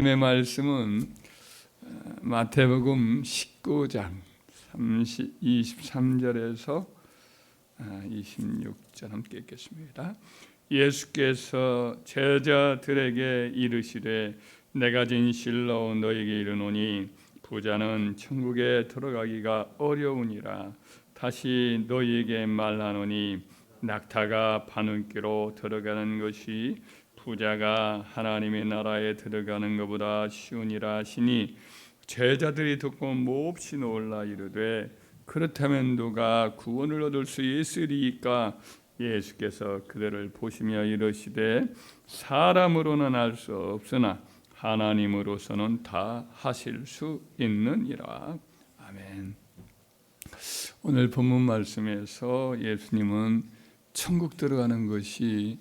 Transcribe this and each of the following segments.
오늘의 말씀은 마태복음 19장 23절에서 26절 함께 읽겠습니다. 예수께서 제자들에게 이르시되 내가 진실로 너희에게 이르노니 부자는 천국에 들어가기가 어려우니라. 다시 너희에게 말하노니 낙타가 바늘귀로 들어가는 것이 부자가 하나님의 나라에 들어가는 것보다 쉬우니라 하시니 제자들이 듣고 몹시 놀라 이르되 그렇다면 누가 구원을 얻을 수 있으리이까? 예수께서 그들을 보시며 이르시되 사람으로는 할 수 없으나 하나님으로서는 다 하실 수 있느니라. 아멘. 오늘 본문 말씀에서 예수님은 천국 들어가는 것이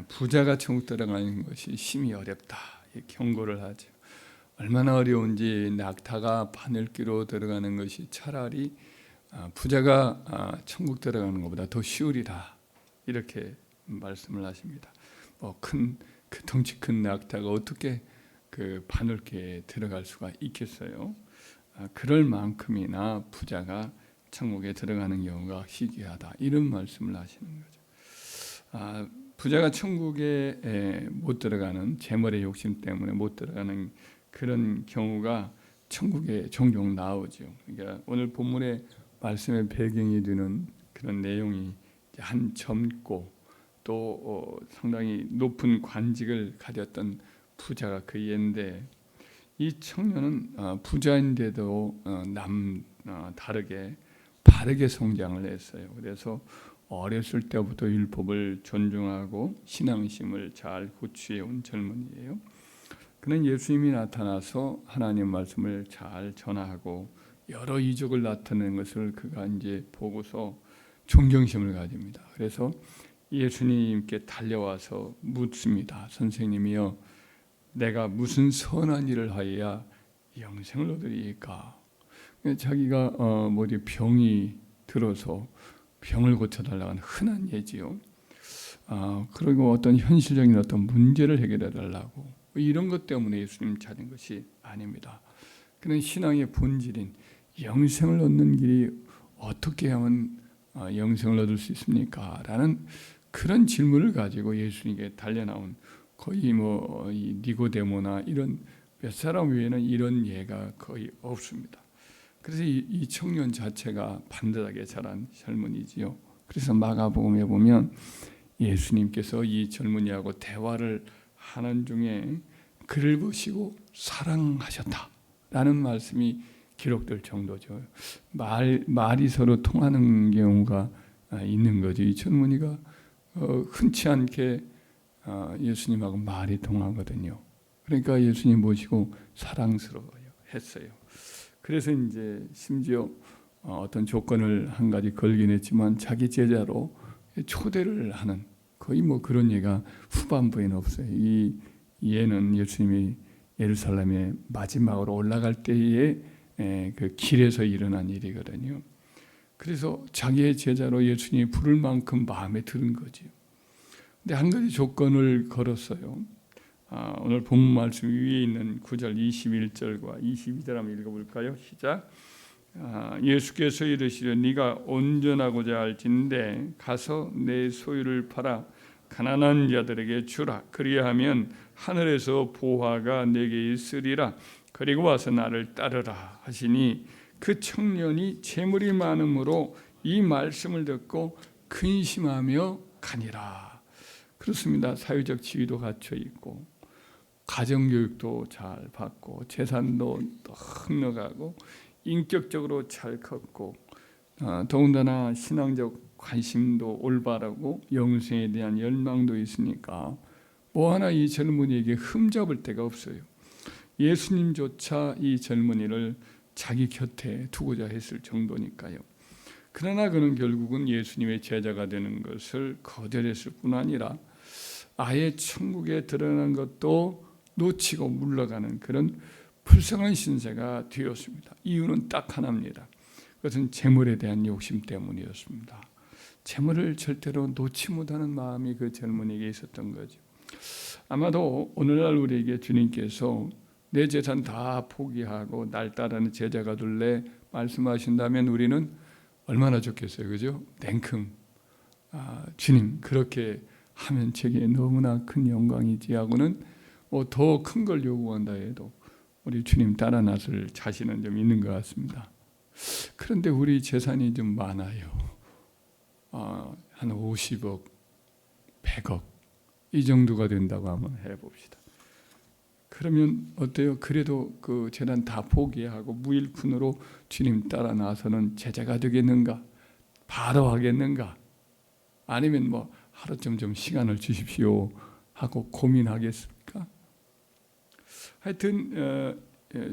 부자가 천국 들어가는 것이 심히 어렵다 경고를 하죠. 얼마나 어려운지 낙타가 바늘귀로 들어가는 것이 차라리 부자가 천국 들어가는 것보다 더 쉬우리라 이렇게 말씀을 하십니다. 그 덩치 큰 낙타가 어떻게 그 바늘귀에 들어갈 수가 있겠어요? 그럴 만큼이나 부자가 천국에 들어가는 경우가 희귀하다 이런 말씀을 하시는 거죠. 부자가 천국에 못 들어가는 재물의 욕심 때문에 못 들어가는 그런 경우가 천국에 종종 나오죠. 그러니까 오늘 본문의 말씀의 배경이 되는 그런 내용이 한 젊고 또 상당히 높은 관직을 가졌던 부자가 그 예인데 이 청년은 부자인데도 다르게 바르게 성장을 했어요. 그래서 어렸을 때부터 율법을 존중하고 신앙심을 잘 고취해온 젊은이에요. 그는 예수님이 나타나서 하나님 말씀을 잘 전하고 여러 이적을 나타내는 것을 그가 이제 보고서 존경심을 가집니다. 그래서 예수님께 달려와서 묻습니다. 선생님이여, 내가 무슨 선한 일을 하여야 영생을 얻으리이까? 자기가 병이 들어서 병을 고쳐달라는 흔한 예지요. 그리고 어떤 현실적인 어떤 문제를 해결해달라고 이런 것 때문에 예수님 찾은 것이 아닙니다. 그는 신앙의 본질인 영생을 얻는 길이 어떻게 하면 영생을 얻을 수 있습니까? 라는 그런 질문을 가지고 예수님께 달려나온 거의 이 니고데모나 이런 몇 사람 외에는 이런 예가 거의 없습니다. 그래서 이 청년 자체가 반듯하게 자란 젊은이지요. 그래서 마가복음에 보면 예수님께서 이 젊은이하고 대화를 하는 중에 그를 보시고 사랑하셨다라는 말씀이 기록될 정도죠. 말이 서로 통하는 경우가 있는 거죠. 이 젊은이가 흔치 않게 예수님하고 말이 통하거든요. 그러니까 예수님 보시고 사랑스러워 했어요. 그래서 이제 심지어 어떤 조건을 한 가지 걸긴 했지만 자기 제자로 초대를 하는 거의 그런 예가 후반부에는 없어요. 이 예는 예수님이 예루살렘에 마지막으로 올라갈 때에 그 길에서 일어난 일이거든요. 그래서 자기의 제자로 예수님이 부를 만큼 마음에 드는 거죠. 근데 한 가지 조건을 걸었어요. 오늘 본문 말씀 위에 있는 9절 21절과 22절 한번 읽어볼까요? 시작. 예수께서 이르시되 네가 온전하고자 할진대 가서 내 소유를 팔아 가난한 자들에게 주라. 그리하면 하늘에서 보화가 내게 있으리라. 그리고 와서 나를 따르라 하시니 그 청년이 재물이 많음으로 이 말씀을 듣고 근심하며 가니라. 그렇습니다. 사회적 지위도 갖춰 있고 가정교육도 잘 받고 재산도 넉넉하고 인격적으로 잘 컸고 더군다나 신앙적 관심도 올바르고 영생에 대한 열망도 있으니까 하나 이 젊은이에게 흠잡을 데가 없어요. 예수님조차 이 젊은이를 자기 곁에 두고자 했을 정도니까요. 그러나 그는 결국은 예수님의 제자가 되는 것을 거절했을 뿐 아니라 아예 천국에 들어가는 것도 놓치고 물러가는 그런 불쌍한 신세가 되었습니다. 이유는 딱 하나입니다. 그것은 재물에 대한 욕심 때문이었습니다. 재물을 절대로 놓지 못하는 마음이 그 젊은이에게 있었던 거죠. 아마도 오늘날 우리에게 주님께서 내 재산 다 포기하고 날 따르는 제자가 될래 말씀하신다면 우리는 얼마나 좋겠어요, 그죠? 냉큼 주님 그렇게 하면 제게 너무나 큰 영광이지 하고는 더 큰 걸 요구한다 해도 우리 주님 따라 나설 자신은 좀 있는 것 같습니다. 그런데 우리 재산이 좀 많아요. 한 50억, 100억 이 정도가 된다고 한번 해봅시다. 그러면 어때요? 그래도 그 재산 다 포기하고 무일푼으로 주님 따라 나서는 제자가 되겠는가? 바로 하겠는가? 아니면 뭐 하루쯤 좀 시간을 주십시오 하고 고민하겠습니까? 하여튼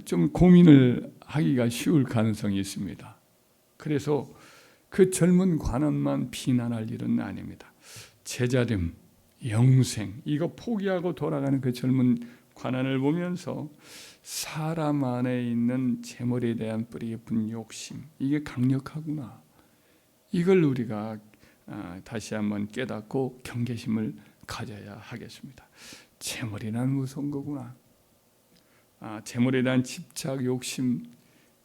좀 고민을 하기가 쉬울 가능성이 있습니다. 그래서 그 젊은 관원만 비난할 일은 아닙니다. 제자됨, 영생 이거 포기하고 돌아가는 그 젊은 관원을 보면서 사람 안에 있는 재물에 대한 뿌리 깊은 욕심 이게 강력하구나. 이걸 우리가 다시 한번 깨닫고 경계심을 가져야 하겠습니다. 재물이란 무서운 거구나. 재물에 대한 집착, 욕심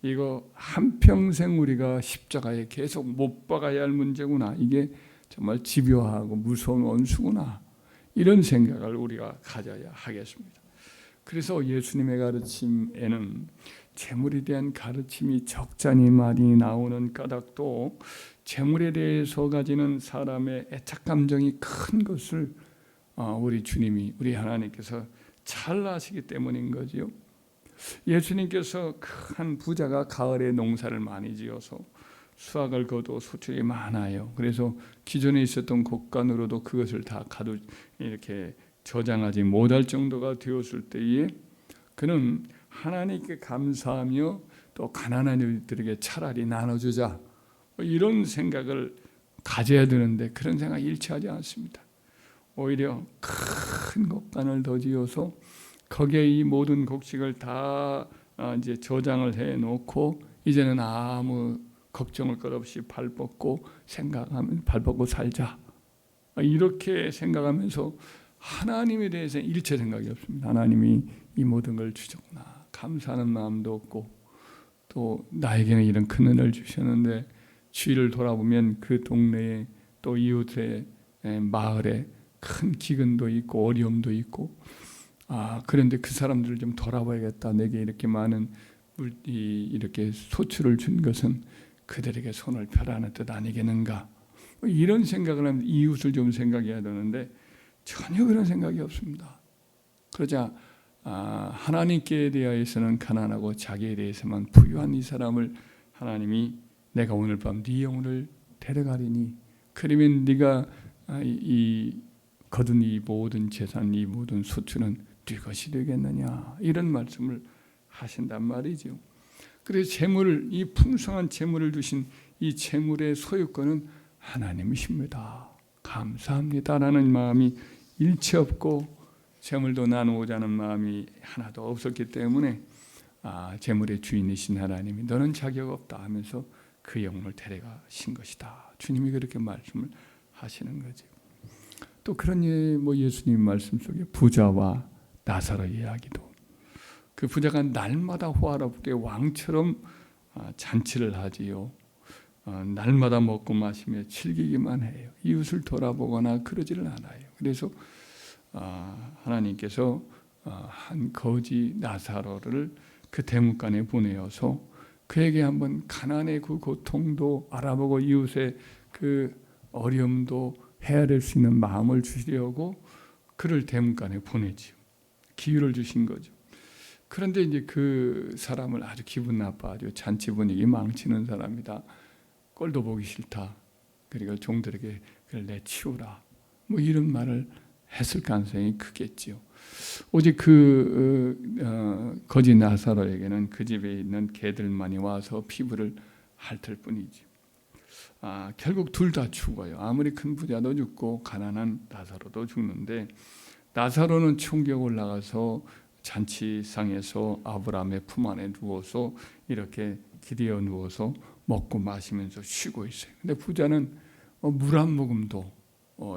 이거 한평생 우리가 십자가에 계속 못 박아야 할 문제구나. 이게 정말 집요하고 무서운 원수구나. 이런 생각을 우리가 가져야 하겠습니다. 그래서 예수님의 가르침에는 재물에 대한 가르침이 적잖이 많이 나오는 까닭도 재물에 대해서 가지는 사람의 애착 감정이 큰 것을 우리 주님이 우리 하나님께서 잘 아시기 때문인 거지요. 예수님께서 큰 부자가 가을에 농사를 많이 지어서 수확을 거둬 소출이 많아요. 그래서 기존에 있었던 곳간으로도 그것을 다 가도 이렇게 저장하지 못할 정도가 되었을 때에 그는 하나님께 감사하며 또 가난한 이들에게 차라리 나눠주자 이런 생각을 가져야 되는데 그런 생각이 일치하지 않습니다. 오히려 큰 곳간을 더 지어서 거기에 이 모든 곡식을 다 이제 저장을 해 놓고 이제는 아무 걱정을 것 없이 발 뻗고 살자 이렇게 생각하면서 하나님에 대해서 일체 생각이 없습니다. 하나님이 이 모든 걸 주셨구나 감사하는 마음도 없고 또 나에게는 이런 큰 은혜를 주셨는데 주위를 돌아보면 그 동네에 또 이웃의 마을에 큰 기근도 있고 어려움도 있고 그런데 그 사람들을 좀 돌아봐야겠다. 내게 이렇게 많은 이렇게 소출을 준 것은 그들에게 손을 펴라는 뜻 아니겠는가? 이런 생각을 하면 이웃을 좀 생각해야 되는데 전혀 그런 생각이 없습니다. 그러자 하나님께 대하여서는 가난하고 자기에 대해서만 부유한 이 사람을 하나님이 내가 오늘 밤 네 영혼을 데려가리니 그러면 네가 이 거둔 이 모든 재산 이 모든 소출은 네 것이 되겠느냐 이런 말씀을 하신단 말이죠. 그래서 재물을 이 풍성한 재물을 주신 이 재물의 소유권은 하나님이십니다. 감사합니다라는 마음이 일체 없고 재물도 나누고자 하는 마음이 하나도 없었기 때문에 재물의 주인이신 하나님이 너는 자격 없다 하면서 그 영혼을 데려가신 것이다. 주님이 그렇게 말씀을 하시는 거죠. 또 그런 예수님 말씀 속에 부자와 나사로 이야기도 그 부자가 날마다 호화롭게 왕처럼 잔치를 하지요. 날마다 먹고 마시며 즐기기만 해요. 이웃을 돌아보거나 그러지를 않아요. 그래서 하나님께서 한 거지 나사로를 그 대문간에 보내어서 그에게 한번 가난의 그 고통도 알아보고 이웃의 그 어려움도 헤아릴 수 있는 마음을 주시려고 그를 대문간에 보내지요. 기회를 주신 거죠. 그런데 이제 그 사람을 아주 기분 나빠하죠. 잔치 분위기 망치는 사람이다. 꼴도 보기 싫다. 그리고 종들에게 그를 내치우라. 이런 말을 했을 가능성이 크겠지요. 오직 그 거지 나사로에게는 그 집에 있는 개들만이 와서 피부를 핥을 뿐이지. 결국 둘 다 죽어요. 아무리 큰 부자도 죽고 가난한 나사로도 죽는데 나사로는 총격 올라가서 잔치상에서 아브라함의 품 안에 누워서 이렇게 기대어 누워서 먹고 마시면서 쉬고 있어요. 근데 부자는 물 한 모금도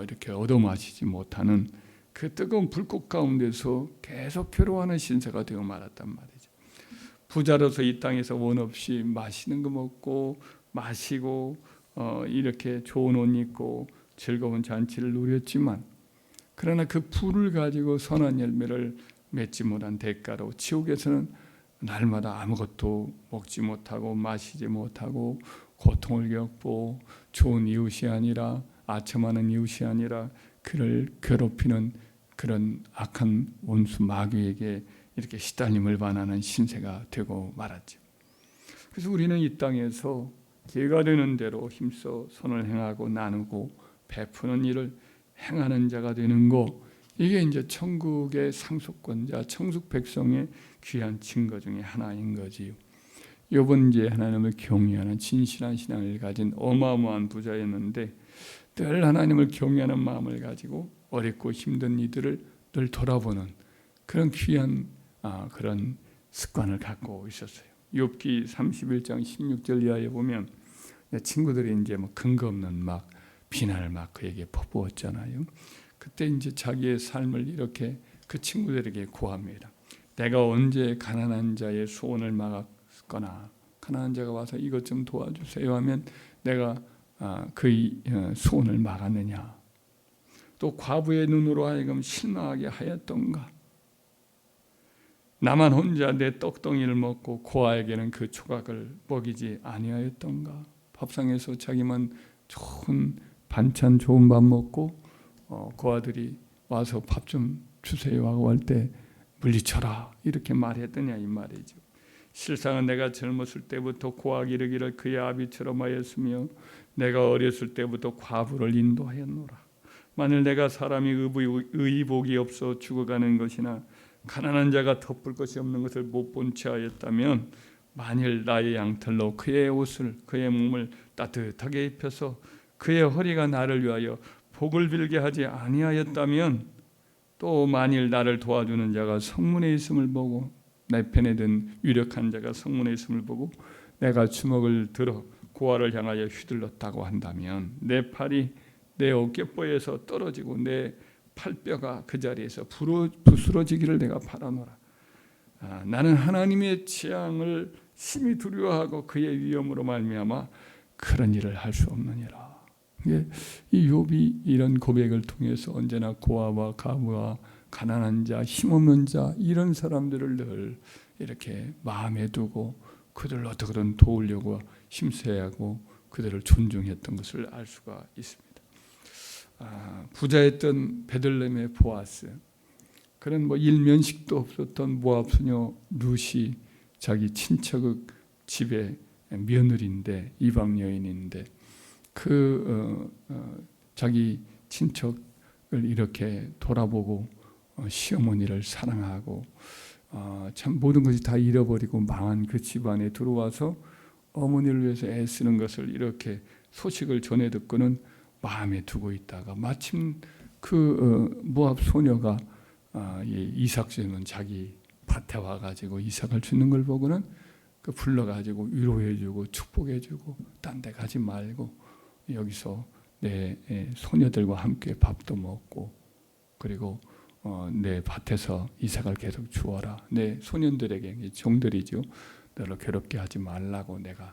이렇게 얻어 마시지 못하는 그 뜨거운 불꽃 가운데서 계속 괴로워하는 신세가 되어 말았단 말이죠. 부자로서 이 땅에서 원 없이 맛있는 거 먹고 마시고 이렇게 좋은 옷 입고 즐거운 잔치를 누렸지만, 그러나 그 부를 가지고 선한 열매를 맺지 못한 대가로 지옥에서는 날마다 아무것도 먹지 못하고 마시지 못하고 고통을 겪고, 좋은 이웃이 아니라 아첨하는 이웃이 아니라 그를 괴롭히는 그런 악한 원수 마귀에게 이렇게 시달림을 반하는 신세가 되고 말았죠. 그래서 우리는 이 땅에서 기회가 되는 대로 힘써 선을 행하고 나누고 베푸는 일을 행하는 자가 되는 거, 이게 이제 천국의 상속권자, 천국 백성의 귀한 증거 중에 하나인 거지요. 욥은 이제 하나님을 경외하는 진실한 신앙을 가진 어마어마한 부자였는데, 늘 하나님을 경외하는 마음을 가지고 어렵고 힘든 이들을 늘 돌아보는 그런 귀한 그런 습관을 갖고 있었어요. 욥기 31장 16절 이하에 보면 친구들이 이제 뭐 근거 없는 막 비난을 막 그에게 퍼부었잖아요. 그때 이제 자기의 삶을 이렇게 그 친구들에게 구합니다. 내가 언제 가난한 자의 소원을 막았거나 가난한 자가 와서 이것 좀 도와주세요 하면 내가 그의 소원을 막았느냐. 또 과부의 눈으로 하여금 실망하게 하였던가. 나만 혼자 내 떡덩이를 먹고 고아에게는 그 조각을 먹이지 아니하였던가. 밥상에서 자기만 좋은 반찬 좋은 밥 먹고 고아들이 와서 밥 좀 주세요 하고 할 때 물리쳐라 이렇게 말했더냐 이 말이죠. 실상은 내가 젊었을 때부터 고아 기르기를 그의 아비처럼 하였으며 내가 어렸을 때부터 과부를 인도하였노라. 만일 내가 사람이 의복이 없어 죽어가는 것이나 가난한 자가 덮을 것이 없는 것을 못 본 채 하였다면, 만일 나의 양털로 그의 옷을 그의 몸을 따뜻하게 입혀서 그의 허리가 나를 위하여 복을 빌게 하지 아니하였다면, 또 만일 나를 도와주는 자가 성문에 있음을 보고 내 편에 든 유력한 자가 성문에 있음을 보고 내가 주먹을 들어 고아를 향하여 휘둘렀다고 한다면 내 팔이 내 어깨뼈에서 떨어지고 내 팔뼈가 그 자리에서 부스러지기를 내가 바라노라. 나는 하나님의 재앙을 심히 두려워하고 그의 위엄으로 말미암아 그런 일을 할 수 없느니라. 이 욥이 이런 고백을 통해서 언제나 고아와 가부와 가난한 자, 힘없는 자 이런 사람들을 늘 이렇게 마음에 두고 그들을 어떻게든 도우려고 힘써야 하고 그들을 존중했던 것을 알 수가 있습니다. 부자였던 베들레헴의 보아스, 그런 뭐 일면식도 없었던 모압 소녀 룻이 자기 친척의 집에 며느리인데 이방 여인인데 자기 친척을 이렇게 돌아보고 시어머니를 사랑하고 참 모든 것이 다 잃어버리고 망한 그 집안에 들어와서 어머니를 위해서 애쓰는 것을 이렇게 소식을 전해 듣고는 마음에 두고 있다가 마침 그 모압 소녀가 이삭 주는 자기 밭에 와가지고 이삭을 주는 걸 보고는 그 불러가지고 위로해주고 축복해주고 딴 데 가지 말고 여기서 내 소녀들과 함께 밥도 먹고 그리고 내 밭에서 이삭을 계속 주어라. 내 소년들에게 종들이죠. 너를 괴롭게 하지 말라고 내가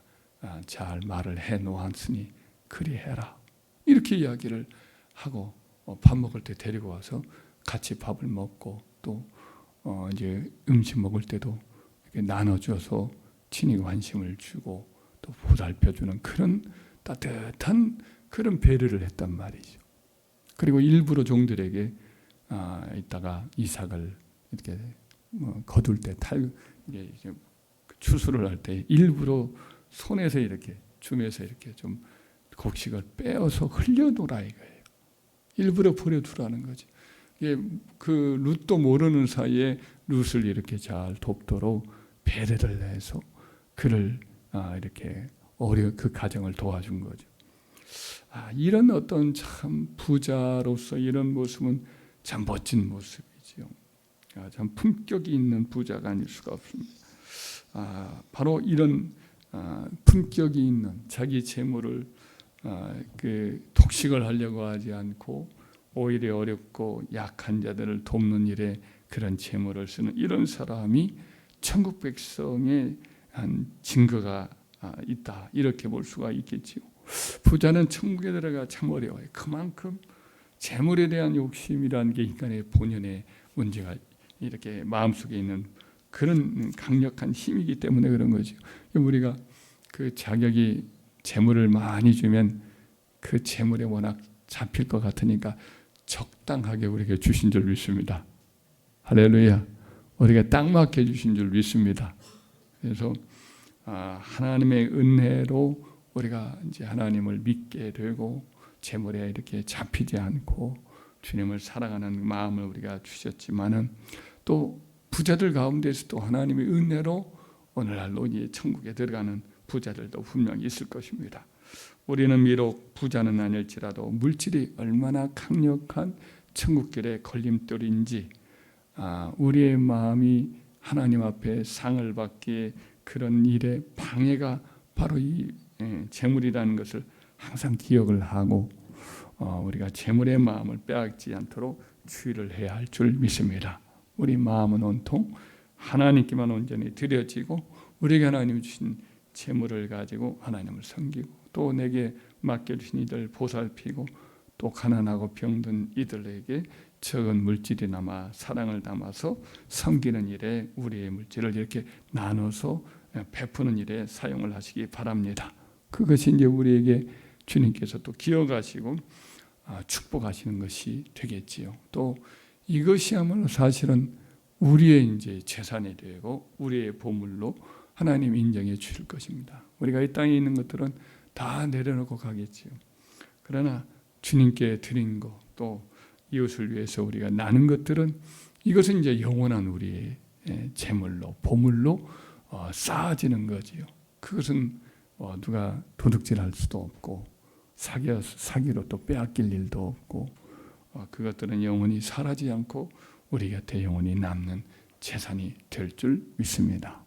잘 말을 해놓았으니 그리해라. 이렇게 이야기를 하고 밥 먹을 때 데리고 와서 같이 밥을 먹고 또 이제 음식 먹을 때도 이렇게 나눠줘서 친히 관심을 주고 또 보살펴주는 그런 따뜻한 그런 배려를 했단 말이죠. 그리고 일부러 종들에게 이따가 이삭을 이렇게 거둘 때 이제 추수를 할 때 일부러 손에서 이렇게 줌에서 이렇게 좀 곡식을 빼어서 흘려놓으라 이거예요. 일부러 버려두라는 거죠. 그 룻도 모르는 사이에 룻을 이렇게 잘 돕도록 배려를 해서 그를 이렇게 그 가정을 도와준 거죠. 이런 어떤 참 부자로서 이런 모습은 참 멋진 모습이죠. 참 품격이 있는 부자가 아닐 수가 없습니다. 바로 이런 품격이 있는 자기 재물을 그 독식을 하려고 하지 않고 오히려 어렵고 약한 자들을 돕는 일에 그런 재물을 쓰는 이런 사람이 천국 백성의 한 증거가 있다, 이렇게 볼 수가 있겠지요. 부자는 천국에 들어가 참 어려워요. 그만큼 재물에 대한 욕심이라는 게 인간의 본연의 문제가 이렇게 마음속에 있는 그런 강력한 힘이기 때문에 그런 거죠. 우리가 그 자격이 재물을 많이 주면 그 재물에 워낙 잡힐 것 같으니까 적당하게 우리에게 주신 줄 믿습니다. 할렐루야. 우리가 딱 맞게 주신 줄 믿습니다. 그래서 하나님의 은혜로 우리가 이제 하나님을 믿게 되고 재물에 이렇게 잡히지 않고 주님을 사랑하는 마음을 우리가 주셨지만은 또 부자들 가운데서도 하나님의 은혜로 오늘날로 이제 천국에 들어가는 부자들도 분명히 있을 것입니다. 우리는 비록 부자는 아닐지라도 물질이 얼마나 강력한 천국길의 걸림돌인지 우리의 마음이 하나님 앞에 상을 받기에 그런 일에 방해가 바로 이 재물이라는 것을 항상 기억을 하고 우리가 재물의 마음을 빼앗지 않도록 주의를 해야 할 줄 믿습니다. 우리 마음은 온통 하나님께만 온전히 드려지고 우리에게 하나님 주신 재물을 가지고 하나님을 섬기고 또 내게 맡겨주신 이들 보살피고 또 가난하고 병든 이들에게 적은 물질이나마 사랑을 담아서 섬기는 일에 우리의 물질을 이렇게 나눠서 베푸는 일에 사용을 하시기 바랍니다. 그것이 이제 우리에게 주님께서 또 기억하시고 축복하시는 것이 되겠지요. 또 이것이야말로 사실은 우리의 이제 재산이 되고 우리의 보물로 하나님 인정해 주실 것입니다. 우리가 이 땅에 있는 것들은 다 내려놓고 가겠지요. 그러나 주님께 드린 것, 또 이웃을 위해서 우리가 나눈 것들은 이것은 이제 영원한 우리의 재물로, 보물로 쌓아지는 거지요. 그것은 누가 도둑질할 수도 없고 사기로 또 빼앗길 일도 없고 그것들은 영원히 사라지지 않고 우리 곁에 영원히 남는 재산이 될 줄 믿습니다.